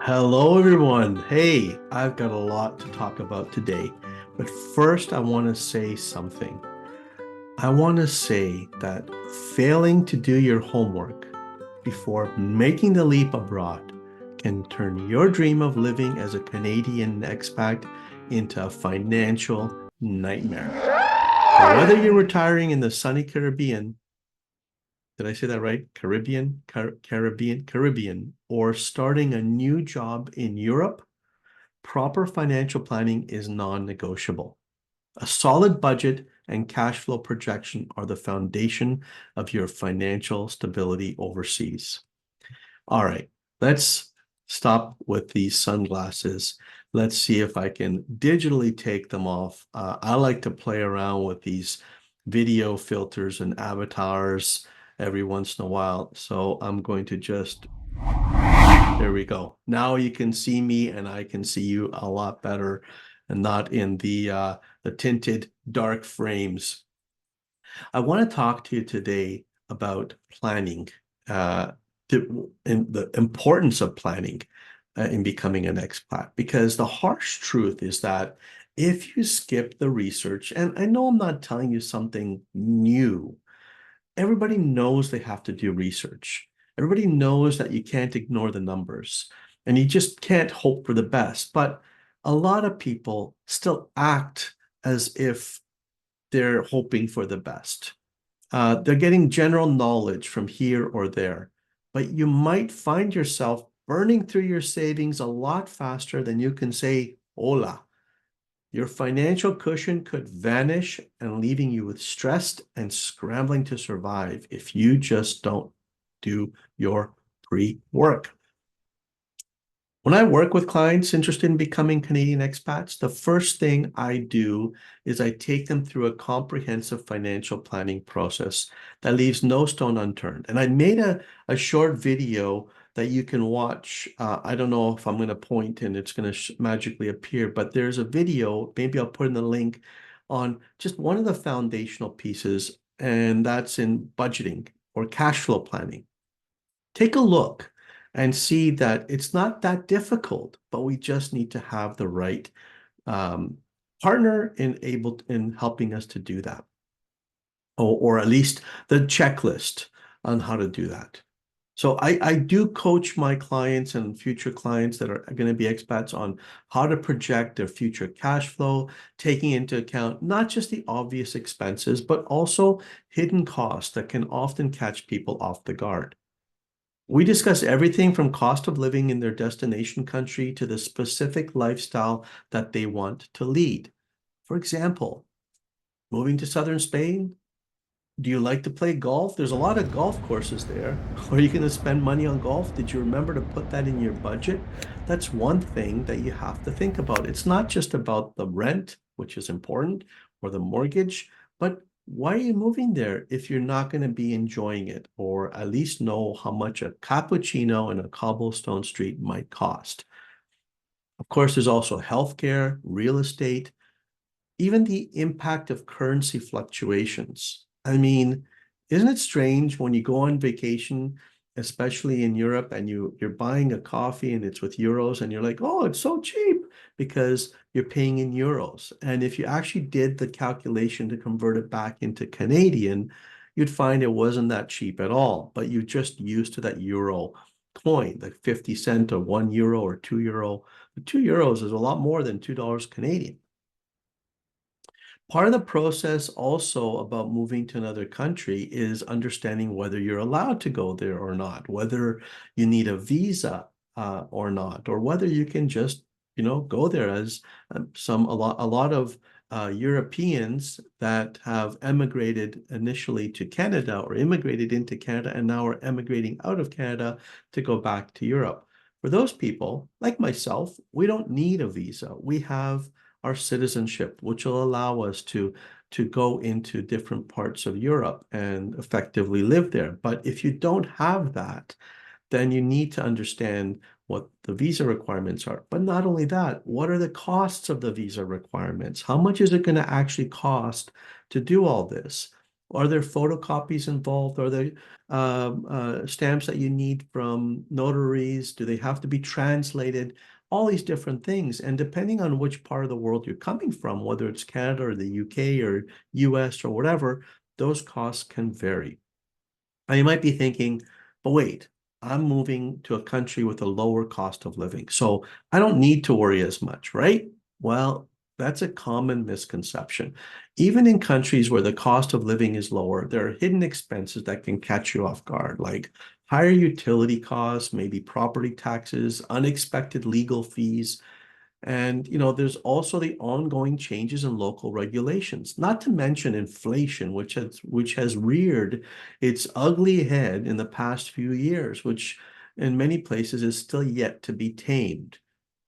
Hello, everyone. Hey, I've got a lot to talk about today, but first, I want to say something. I want to say that failing to do your homework before making the leap abroad can turn your dream of living as a Canadian expat into a financial nightmare. So, whether you're retiring in the sunny Caribbean, did I say that right? Caribbean, or starting a new job in Europe, proper financial planning is non-negotiable. A solid budget and cash flow projection are the foundation of your financial stability overseas. All right, let's stop with these sunglasses. Let's see if I can digitally take them off. I like to play around with these video filters and avatars every once in a while. So I'm going to just, there we go. Now you can see me and I can see you a lot better and not in the tinted dark frames. I want to talk to you today about planning, uh, and the importance of planning in becoming an expat. Because the harsh truth is that if you skip the research, and I know I'm not telling you something new, everybody knows they have to do research. Everybody knows that you can't ignore the numbers and you just can't hope for the best. But a lot of people still act as if they're hoping for the best. They're getting general knowledge from here or there, but you might find yourself burning through your savings a lot faster than you can say hola. Your financial cushion could vanish and leaving you with stressed and scrambling to survive if you just don't do your pre-work. When I work with clients interested in becoming Canadian expats, the first thing I do is I take them through a comprehensive financial planning process that leaves no stone unturned. And I made a short video that you can watch. I don't know if I'm going to point and it's going to magically appear, but there's a video, maybe I'll put in the link, on just one of the foundational pieces, and that's in budgeting or cash flow planning. Take a look and see that it's not that difficult, but we just need to have the right um, partner in helping us to do that, or at least the checklist on how to do that. So I do coach my clients and future clients that are going to be expats on how to project their future cash flow, taking into account not just the obvious expenses, but also hidden costs that can often catch people off the guard. We discuss everything from cost of living in their destination country to the specific lifestyle that they want to lead. For example, moving to southern Spain, do you like to play golf? There's a lot of golf courses there. Are you going to spend money on golf? Did you remember to put that in your budget? That's one thing that you have to think about. It's not just about the rent, which is important, or the mortgage, but why are you moving there if you're not going to be enjoying it, or at least know how much a cappuccino in a cobblestone street might cost? Of course, there's also healthcare, real estate, even the impact of currency fluctuations. I mean, isn't it strange when you go on vacation, especially in Europe, and you're buying a coffee and it's with euros, and you're like, oh, it's so cheap because you're paying in euros. And if you actually did the calculation to convert it back into Canadian, you'd find it wasn't that cheap at all, but you're just used to that euro coin, like 50 cent or 1 euro or 2 euro. The 2 euros is a lot more than $2 Canadian. Part of the process also about moving to another country is understanding whether you're allowed to go there or not, whether you need a visa or not, or whether you can just, go there as a lot of Europeans that have emigrated initially to Canada or immigrated into Canada and now are emigrating out of Canada to go back to Europe. For those people, like myself, we don't need a visa. We have our citizenship, which will allow us to go into different parts of Europe and effectively live there. But if you don't have that, then you need to understand what the visa requirements are. But not only that, what are the costs of the visa requirements? How much is it going to actually cost to do all this? Are there photocopies involved? Are there stamps that you need from notaries? Do they have to be translated? All these different things. And depending on which part of the world you're coming from, whether it's Canada or the UK or US or whatever, those costs can vary. Now you might be thinking, but wait, I'm moving to a country with a lower cost of living, so I don't need to worry as much, right? Well, that's a common misconception. Even in countries where the cost of living is lower, there are hidden expenses that can catch you off guard, like higher utility costs, maybe property taxes, unexpected legal fees. And there's also the ongoing changes in local regulations, not to mention inflation, which has reared its ugly head in the past few years, which in many places is still yet to be tamed.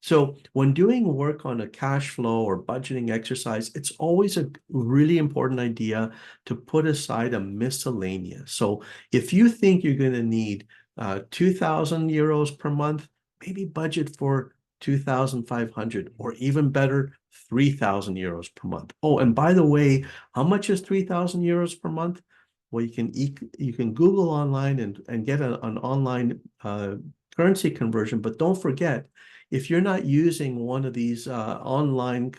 So when doing work on a cash flow or budgeting exercise, it's always a really important idea to put aside a miscellaneous. So if you think you're going to need 2,000 euros per month, maybe budget for 2,500, or even better, 3,000 euros per month. Oh, and by the way, how much is 3,000 euros per month? Well, you can Google online and get an online currency conversion, but don't forget, if you're not using one of these online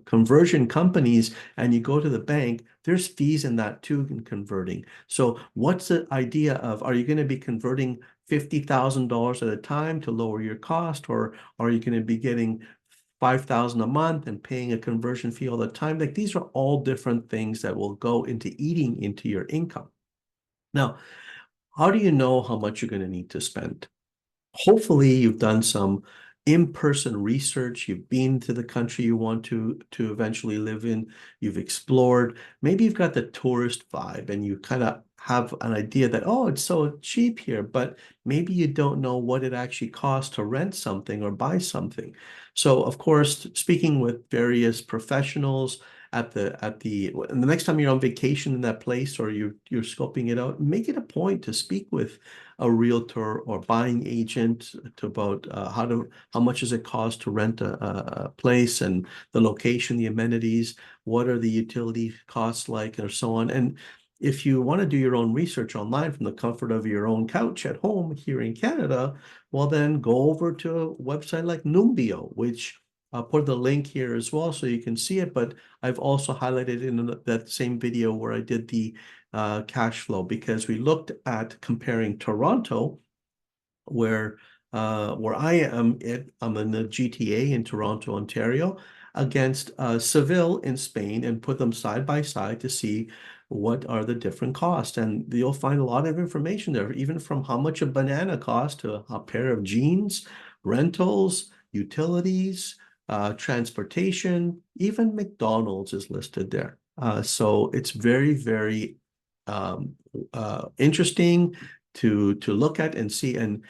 conversion companies and you go to the bank, there's fees in that too in converting. So what's the idea of, are you going to be converting $50,000 at a time to lower your cost, or are you going to be getting 5,000 a month and paying a conversion fee all the time? Like, these are all different things that will go into eating into your income. Now, how do you know how much you're going to need to spend? Hopefully you've done some in-person research. You've been to the country you want to eventually live in. You've explored. Maybe you've got the tourist vibe and you kind of have an idea that, oh, it's so cheap here, but maybe you don't know what it actually costs to rent something or buy something. So of course, speaking with various professionals and the next time you're on vacation in that place, or you're scoping it out, make it a point to speak with a realtor or buying agent about how much does it cost to rent a place, and the location, the amenities, what are the utility costs like, or so on. And if you want to do your own research online from the comfort of your own couch at home here in Canada, well, then go over to a website like Numbeo, which I'll put the link here as well so you can see it. But I've also highlighted in that same video where I did the cash flow, because we looked at comparing Toronto, where I am I'm in the GTA in Toronto, Ontario, against Seville in Spain, and put them side by side to see what are the different costs. And you'll find a lot of information there, even from how much a banana costs to a pair of jeans, rentals, utilities, transportation, even McDonald's is listed there. So it's very, very interesting to look at and see. And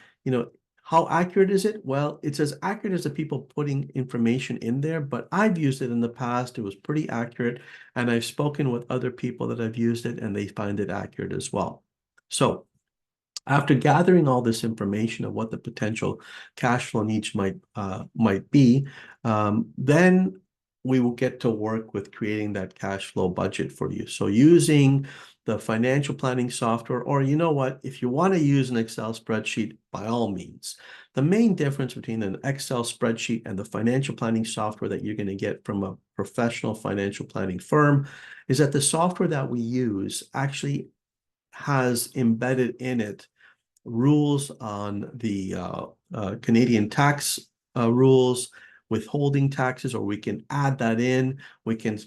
how accurate is it? Well, it's as accurate as the people putting information in there, but I've used it in the past. It was pretty accurate, and I've spoken with other people that have used it and they find it accurate as well. So after gathering all this information of what the potential cash flow needs might be, then we will get to work with creating that cash flow budget for you. So using the financial planning software, or you know what, if you want to use an Excel spreadsheet, by all means. The main difference between an Excel spreadsheet and the financial planning software that you're going to get from a professional financial planning firm is that the software that we use actually has embedded in it rules on the Canadian tax rules, withholding taxes, or we can add that in. We can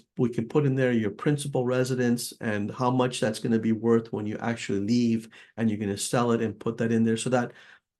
put in there your principal residence and how much that's going to be worth when you actually leave and you're going to sell it, and put that in there, so that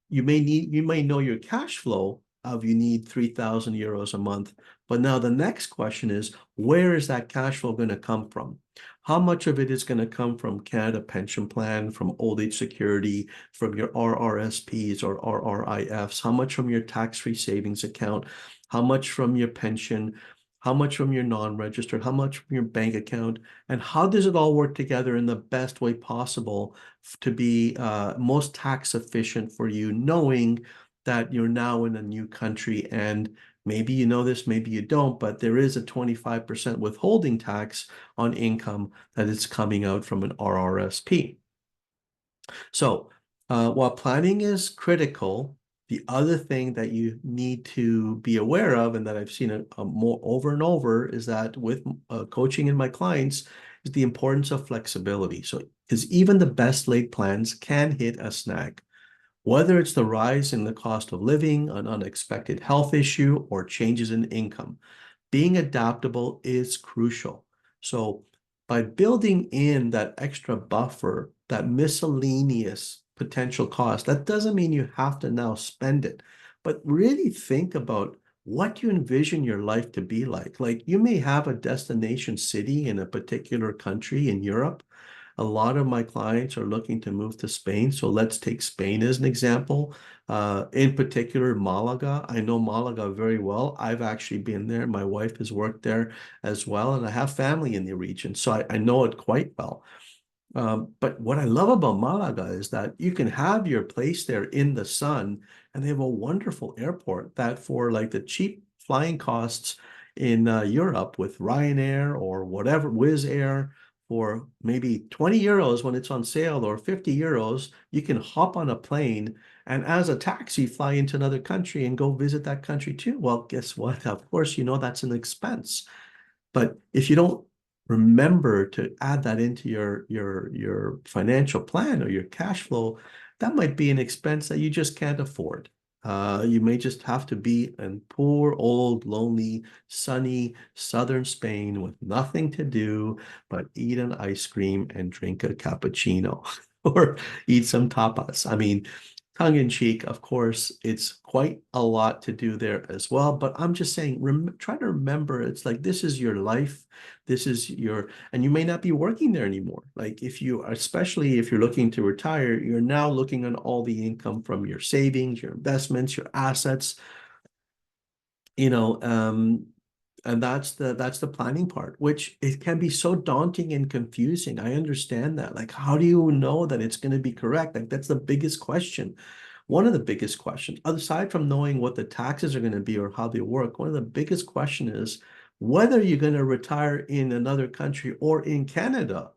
you may know your cash flow of, you need 3,000 euros a month. But now the next question is, where is that cash flow going to come from? How much of it is going to come from Canada Pension Plan, from Old Age Security, from your RRSPs or RRIFs? How much from your tax-free savings account? How much from your pension? How much from your non-registered? How much from your bank account? And how does it all work together in the best way possible to be most tax efficient for you, knowing that you're now in a new country and Maybe you know this, maybe you don't, but there is a 25% withholding tax on income that is coming out from an RRSP. So while planning is critical, the other thing that you need to be aware of, and that I've seen a more over and over, is that with coaching in my clients, is the importance of flexibility. So, because even the best laid plans can hit a snag, whether it's the rise in the cost of living, an unexpected health issue, or changes in income. Being adaptable is crucial. So by building in that extra buffer, that miscellaneous potential cost, that doesn't mean you have to now spend it, but really think about what you envision your life to be like. Like you may have a destination city in a particular country in Europe. A lot of my clients are looking to move to Spain. So let's take Spain as an example. In particular, Malaga. I know Malaga very well. I've actually been there. My wife has worked there as well, and I have family in the region. So I know it quite well. But what I love about Malaga is that you can have your place there in the sun, and they have a wonderful airport that for like the cheap flying costs in Europe with Ryanair or whatever, Wizz Air, for maybe 20 euros when it's on sale or 50 euros, you can hop on a plane and as a taxi fly into another country and go visit that country too. Well, guess what? Of course, you know that's an expense. But if you don't remember to add that into your financial plan or your cash flow, that might be an expense that you just can't afford. You may just have to be in poor, old, lonely, sunny southern Spain with nothing to do but eat an ice cream and drink a cappuccino or eat some tapas. I mean, tongue in cheek, of course, it's quite a lot to do there as well. But I'm just saying, try to remember it's like this is your life. This is your, and you may not be working there anymore. Like if you, especially if you're looking to retire, you're now looking on all the income from your savings, your investments, your assets, you know, and that's the planning part, which it can be so daunting and confusing. I understand that. Like, how do you know that it's going to be correct? Like, that's the biggest question. One of the biggest questions, aside from knowing what the taxes are going to be or how they work, one of the biggest question is whether you're going to retire in another country or in Canada.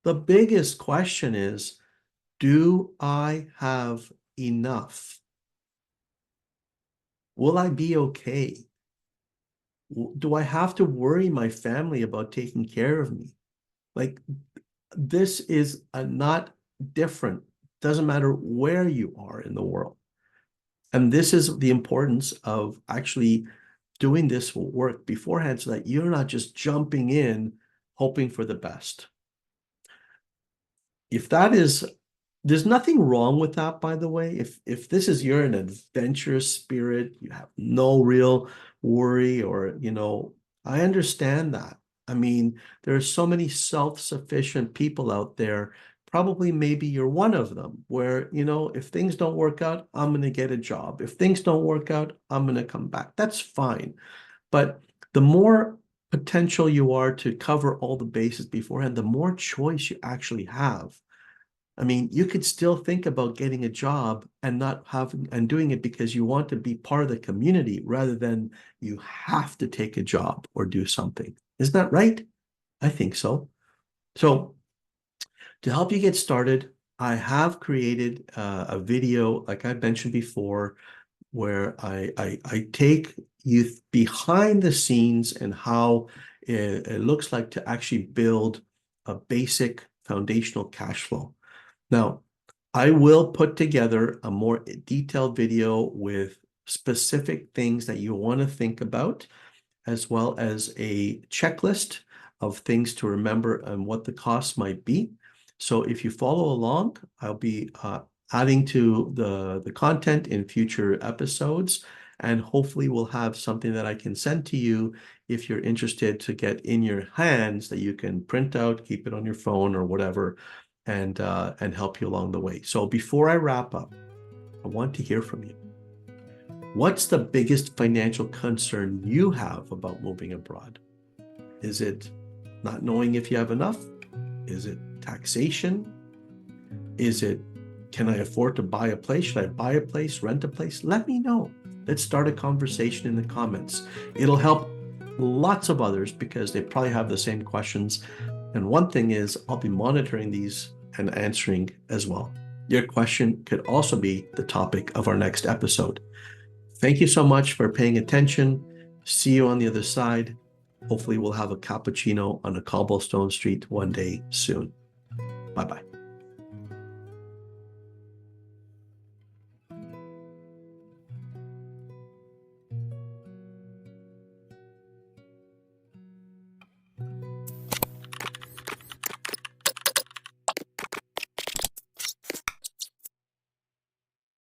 The biggest question is, do I have enough? Will I be okay? Do I have to worry my family about taking care of me? Like this is not different. Doesn't matter where you are in the world. And this is the importance of actually doing this work beforehand so that you're not just jumping in hoping for the best. If that is, there's nothing wrong with that, by the way. If this is you're an adventurous spirit, you have no real worry or, you know, I understand that. I mean, there are so many self-sufficient people out there. Probably maybe you're one of them where, you know, if things don't work out, I'm going to get a job. If things don't work out, I'm going to come back. That's fine. But the more potential you are to cover all the bases beforehand, the more choice you actually have. I mean, you could still think about getting a job and not having and doing it because you want to be part of the community rather than you have to take a job or do something. Isn't that right? I think so. So to help you get started, I have created a video, like I mentioned before, where I take you behind the scenes and how it looks like to actually build a basic foundational cash flow. Now, I will put together a more detailed video with specific things that you want to think about, as well as a checklist of things to remember and what the costs might be. So if you follow along, I'll be adding to the content in future episodes, and hopefully we'll have something that I can send to you if you're interested to get in your hands that you can print out, keep it on your phone or whatever, and help you along the way. So before I wrap up, I want to hear from you. What's the biggest financial concern you have about moving abroad? Is it not knowing if you have enough? Is it taxation? Is it, can I afford to buy a place? Should I buy a place, rent a place? Let me know. Let's start a conversation in the comments. It'll help lots of others because they probably have the same questions. And one thing is, I'll be monitoring these and answering as well. Your question could also be the topic of our next episode. Thank you so much for paying attention. See you on the other side. Hopefully we'll have a cappuccino on a cobblestone street one day soon. Bye-bye.